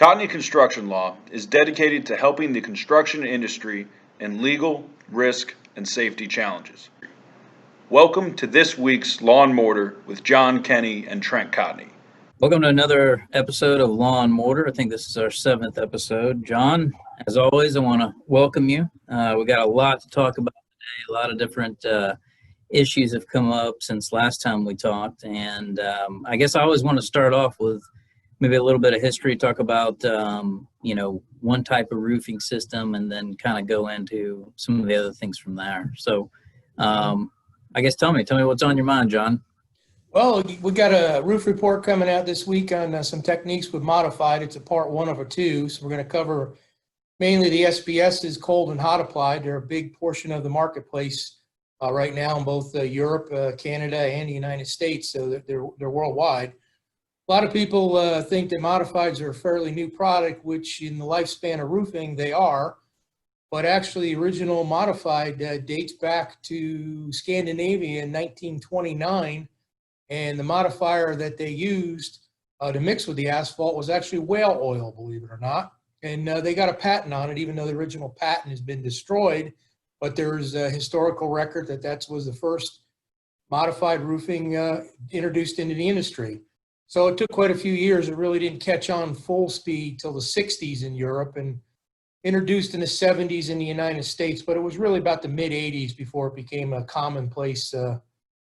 Cotney Construction Law is dedicated to helping the construction industry in legal, risk, and safety challenges. Welcome to this week's Law and Mortar with John Kenney and Trent Cotney. Welcome to another episode of Law and Mortar. I think this is our 7th episode. John, as always, I want to welcome you. We got a lot to talk about today. A lot of different issues have come up since last time we talked. And I guess I always want to start off with maybe a little bit of history, talk about, one type of roofing system, and then kind of go into some of the other things from there. So I guess tell me what's on your mind, John. Well, we got a roof report coming out this week on some techniques with modified. It's a part 1 of a 2. So we're going to cover mainly the SBS's cold and hot applied. They're a big portion of the marketplace right now in both Europe, Canada, and the United States. So they're worldwide. A lot of people think that modifieds are a fairly new product, which in the lifespan of roofing, they are. But actually, the original modified dates back to Scandinavia in 1929. And the modifier that they used to mix with the asphalt was actually whale oil, believe it or not. And they got a patent on it, even though the original patent has been destroyed. But there's a historical record that was the first modified roofing introduced into the industry. So it took quite a few years. It really didn't catch on full speed till the 60s in Europe and introduced in the 70s in the United States. But it was really about the mid-80s before it became a commonplace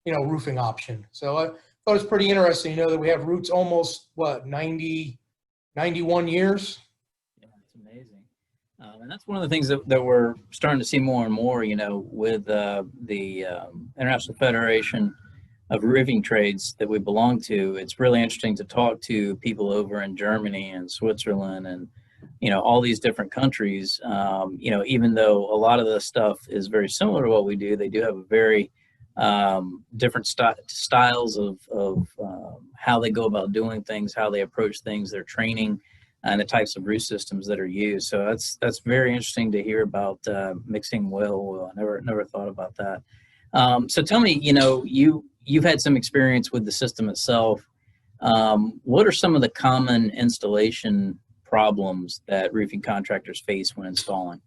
roofing option. So I thought it was pretty interesting, that we have roots almost, 91 years? Yeah, it's amazing. And that's one of the things that we're starting to see more and more, with the International Federation of Roofing Trades that we belong to. It's really interesting to talk to people over in Germany and Switzerland and, all these different countries. Even though a lot of the stuff is very similar to what we do, they do have a very different styles of how they go about doing things, how they approach things, their training, and the types of roof systems that are used. So that's very interesting to hear about mixing whale oil. I never thought about that. So tell me, you've had some experience with the system itself. What are some of the common installation problems that roofing contractors face when installing?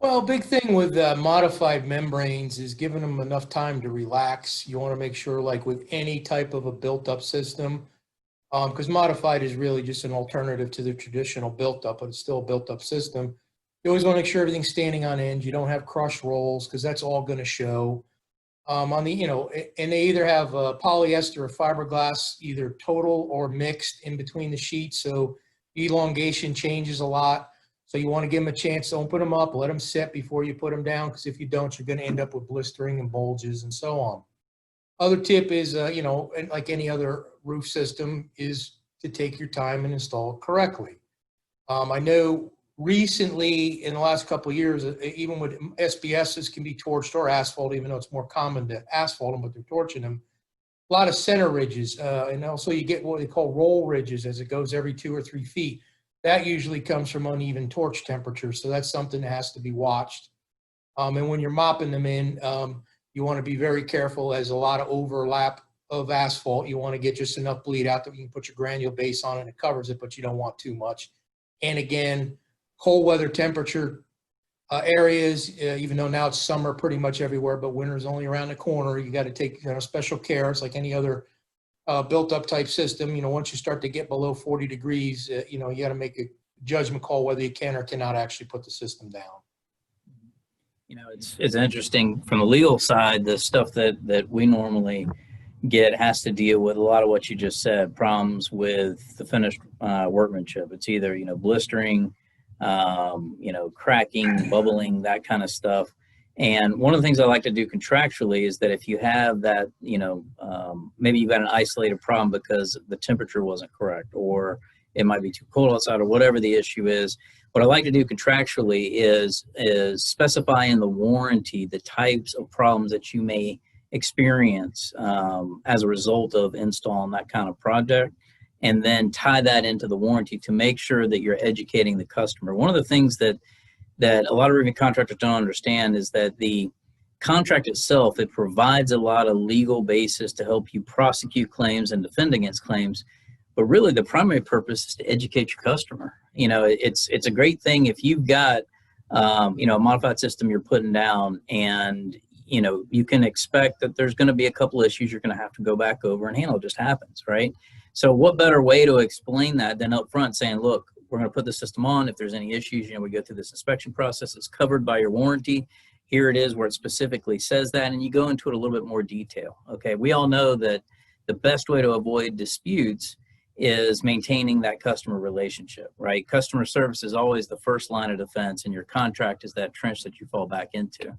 Well, big thing with modified membranes is giving them enough time to relax. You want to make sure, like with any type of a built-up system, because modified is really just an alternative to the traditional built-up, but it's still a built-up system. You always want to make sure everything's standing on end. You don't have crushed rolls, because that's all going to show. And they either have polyester or fiberglass, either total or mixed in between the sheets, so elongation changes a lot. So you want to give them a chance. Don't put them up. Let them sit before you put them down, because if you don't, you're going to end up with blistering and bulges and so on. Other tip is, like any other roof system, is to take your time and install it correctly. I know recently, in the last couple of years, even with SBSs can be torched or asphalt, even though it's more common to asphalt them, but they're torching them. A lot of center ridges, and also you get what they call roll ridges as it goes every 2 or 3 feet. That usually comes from uneven torch temperature, so that's something that has to be watched. And when you're mopping them in, you want to be very careful. As a lot of overlap of asphalt, you want to get just enough bleed out that you can put your granule base on it and it covers it, but you don't want too much. And again, cold weather temperature areas, even though now it's summer pretty much everywhere, but winter's only around the corner, you got to take special care. It's like any other built-up type system. Once you start to get below 40 degrees, you got to make a judgment call whether you can or cannot actually put the system down. It's interesting from the legal side. The stuff that we normally get has to deal with a lot of what you just said, problems with the finished workmanship. It's either blistering, cracking, bubbling, that kind of stuff. And one of the things I like to do contractually is that if you have that, maybe you've got an isolated problem because the temperature wasn't correct, or it might be too cold outside, or whatever the issue is. What I like to do contractually is specify in the warranty the types of problems that you may experience as a result of installing that kind of project, and then tie that into the warranty to make sure that you're educating the customer. One of the things that a lot of roofing contractors don't understand is that the contract itself, it provides a lot of legal basis to help you prosecute claims and defend against claims, but really the primary purpose is to educate your customer. It's a great thing if you've got, a modified system you're putting down, and, you can expect that there's going to be a couple issues you're going to have to go back over and handle. It just happens, right? So what better way to explain that than up front saying, look, we're going to put the system on. If there's any issues, we go through this inspection process. It's covered by your warranty. Here it is where it specifically says that, and you go into it a little bit more detail. Okay, we all know that the best way to avoid disputes is maintaining that customer relationship, right? Customer service is always the first line of defense, and your contract is that trench that you fall back into.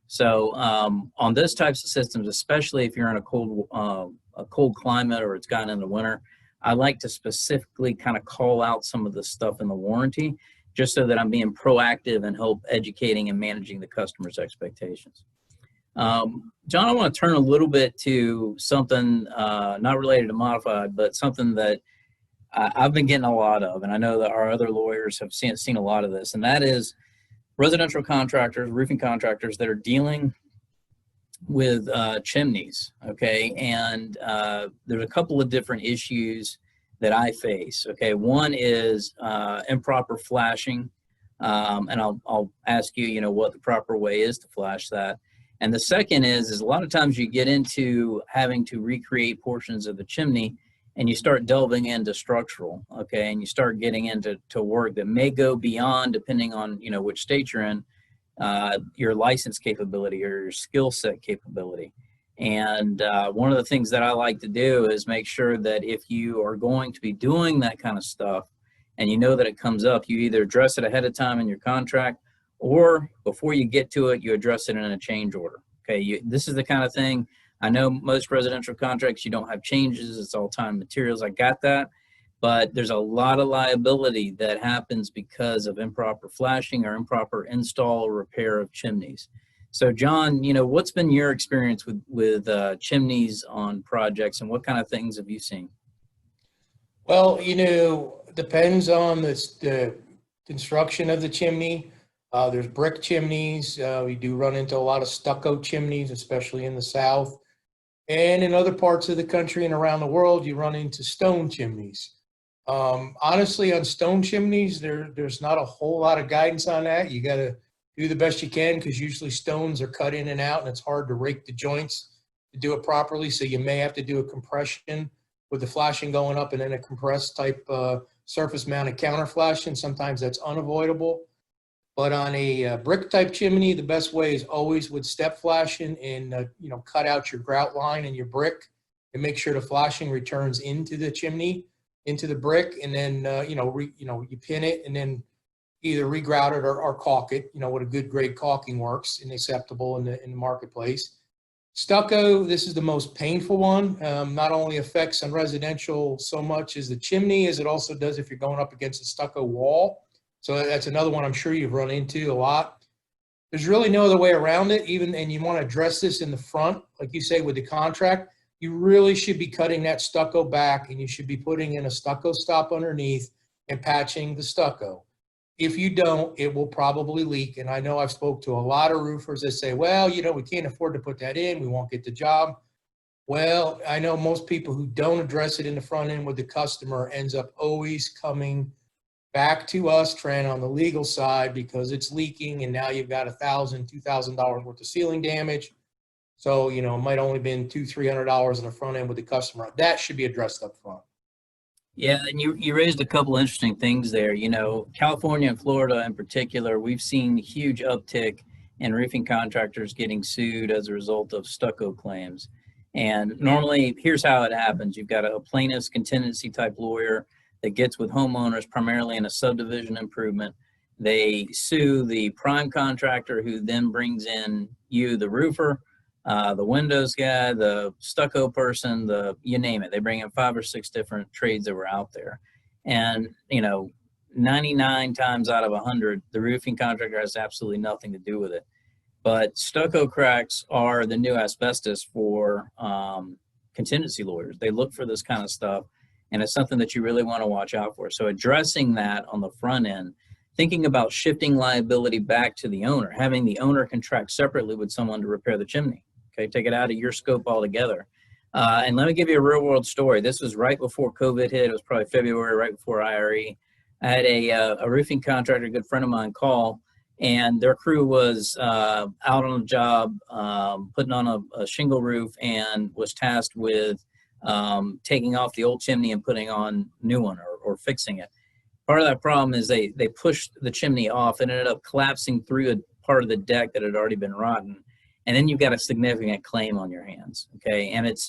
So on those types of systems, especially if you're in a cold climate or it's gotten in the winter, I like to specifically kind of call out some of the stuff in the warranty, just so that I'm being proactive and help educating and managing the customer's expectations. John, I want to turn a little bit to something not related to modified, but something that I've been getting a lot of, and I know that our other lawyers have seen a lot of this, and that is residential contractors, roofing contractors that are dealing with chimneys, okay? And there's a couple of different issues that I face, okay? One is improper flashing, and I'll ask you, what the proper way is to flash that. And the second is a lot of times you get into having to recreate portions of the chimney, and you start delving into structural, okay? And you start getting into work that may go beyond, depending on, which state you're in, your license capability or your skill set capability. And one of the things that I like to do is make sure that if you are going to be doing that kind of stuff, and you know that it comes up, you either address it ahead of time in your contract, or before you get to it, you address it in a change order. Okay, this is the kind of thing, I know most residential contracts, you don't have changes, it's all time materials, I got that. But there's a lot of liability that happens because of improper flashing or improper install or repair of chimneys. So John, what's been your experience with chimneys on projects, and what kind of things have you seen? Well, depends on the construction of the chimney. There's brick chimneys. We do run into a lot of stucco chimneys, especially in the South. And in other parts of the country and around the world, you run into stone chimneys. Honestly, on stone chimneys, there's not a whole lot of guidance on that. You got to do the best you can, because usually stones are cut in and out, and it's hard to rake the joints to do it properly. So you may have to do a compression with the flashing going up, and then a compressed type surface mounted counter flashing. Sometimes that's unavoidable. But on a brick type chimney, the best way is always with step flashing, and cut out your grout line in your brick and make sure the flashing returns into the chimney, into the brick, and then you pin it and then either regrout it or caulk it. What a good grade caulking works and acceptable in the marketplace. Stucco, this is the most painful one. Not only affects on residential so much as the chimney, as it also does if you're going up against a stucco wall. So that's another one I'm sure you've run into a lot. There's really no other way around it, and you want to address this in the front, like you say with the contract. You really should be cutting that stucco back, and you should be putting in a stucco stop underneath and patching the stucco. If you don't, it will probably leak. And I know I've spoke to a lot of roofers that say, well, we can't afford to put that in, we won't get the job. Well, I know most people who don't address it in the front end with the customer ends up always coming back to us, Trent, on the legal side, because it's leaking, and now you've got $1,000, $2,000 worth of ceiling damage. So, it might only been $200-$300 on the front end with the customer. That should be addressed up front. Yeah, and you raised a couple interesting things there. California and Florida in particular, we've seen huge uptick in roofing contractors getting sued as a result of stucco claims. And normally, here's how it happens. You've got a plaintiff's contingency type lawyer that gets with homeowners, primarily in a subdivision improvement. They sue the prime contractor, who then brings in you, the roofer, the windows guy, the stucco person, you name it. They bring in 5 or 6 different trades that were out there. And, 99 times out of 100, the roofing contractor has absolutely nothing to do with it. But stucco cracks are the new asbestos for contingency lawyers. They look for this kind of stuff, and it's something that you really want to watch out for. So addressing that on the front end, thinking about shifting liability back to the owner, having the owner contract separately with someone to repair the chimney. Okay, take it out of your scope altogether. And let me give you a real world story. This was right before COVID hit. It was probably February, right before IRE. I had a roofing contractor, a good friend of mine, call, and their crew was out on a job, putting on a shingle roof, and was tasked with taking off the old chimney and putting on new one, or fixing it. Part of that problem is they pushed the chimney off and ended up collapsing through a part of the deck that had already been rotten. And then you've got a significant claim on your hands. Okay. And it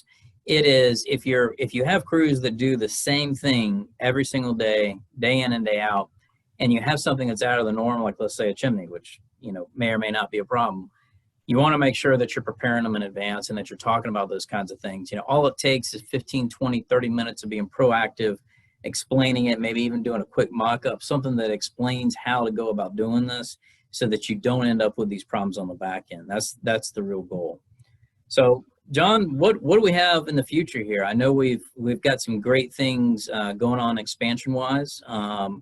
is, if you have crews that do the same thing every single day, day in and day out, and you have something that's out of the norm, like let's say a chimney, which, may or may not be a problem, you want to make sure that you're preparing them in advance and that you're talking about those kinds of things. All it takes is 15, 20, 30 minutes of being proactive, explaining it, maybe even doing a quick mock-up, something that explains how to go about doing this so that you don't end up with these problems on the back end. That's the real goal. So, John, what do we have in the future here? I know we've got some great things going on expansion-wise. We'll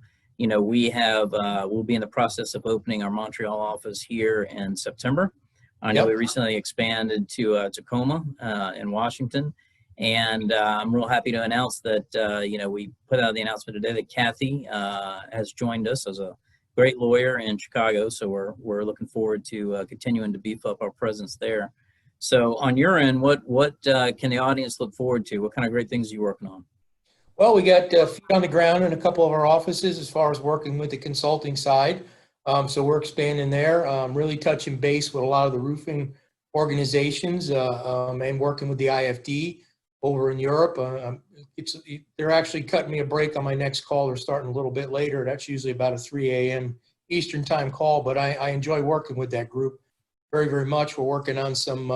be in the process of opening our Montreal office here in September. I know we recently expanded to Tacoma in Washington. And I'm real happy to announce that, we put out the announcement today that Kathy has joined us as a great lawyer in Chicago. So we're looking forward to continuing to beef up our presence there. So on your end, what can the audience look forward to? What kind of great things are you working on? Well, we got feet on the ground in a couple of our offices as far as working with the consulting side. So we're expanding there, really touching base with a lot of the roofing organizations and working with the IFD over in Europe. They're actually cutting me a break on my next call. They're starting a little bit later. That's usually about a 3 a.m. Eastern time call, but I enjoy working with that group very, very much. We're working on some,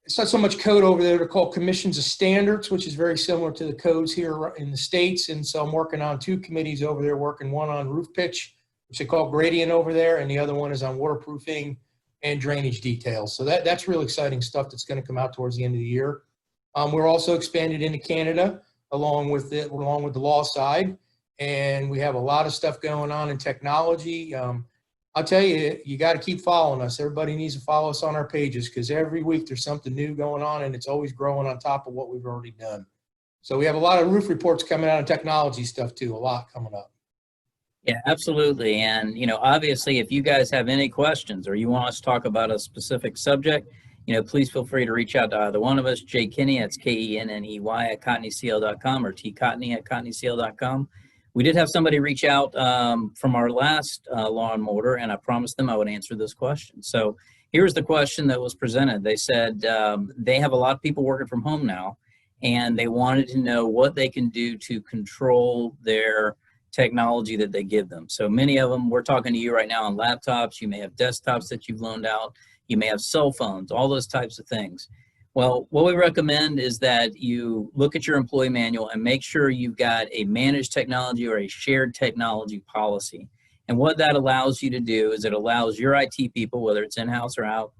it's not so much code over there. They're called commissions of standards, which is very similar to the codes here in the States. And so I'm working on 2 committees over there, working one on roof pitch, which they call gradient over there, and the other one is on waterproofing and drainage details. So that's really exciting stuff that's going to come out towards the end of the year. We're also expanded into Canada along with the law side, and we have a lot of stuff going on in technology. I'll tell you, you got to keep following us. Everybody needs to follow us on our pages because every week there's something new going on, and it's always growing on top of what we've already done. So we have a lot of roof reports coming out of technology stuff too, a lot coming up. Yeah, absolutely. And, obviously, if you guys have any questions or you want us to talk about a specific subject, please feel free to reach out to either one of us, Jay Kenney, that's Kenney at cotneycl.com, or tcotney at cotneycl.com. We did have somebody reach out from our last Law and Mortar, and I promised them I would answer this question. So here's the question that was presented. They said they have a lot of people working from home now, and they wanted to know what they can do to control their technology that they give them. So many of them, we're talking to you right now on laptops. You may have desktops that you've loaned out. You may have cell phones, all those types of things. Well, what we recommend is that you look at your employee manual and make sure you've got a managed technology or a shared technology policy. And what that allows you to do is it allows your IT people, whether it's in-house or out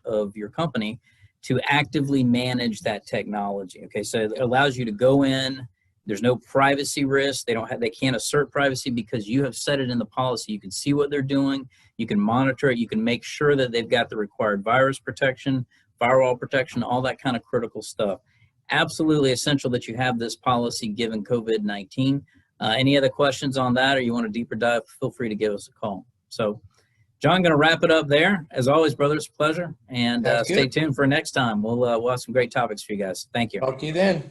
of your company, to actively manage that technology. Okay, so it allows you to go in. There's no privacy risk. They can't assert privacy because you have set it in the policy. You can see what they're doing. You can monitor it. You can make sure that they've got the required virus protection, firewall protection, all that kind of critical stuff. Absolutely essential that you have this policy given COVID-19. Any other questions on that, or you want a deeper dive, feel free to give us a call. So, John, going to wrap it up there. As always, brother, it's a pleasure. And stay tuned for next time. We'll have some great topics for you guys. Thank you. Talk to you then.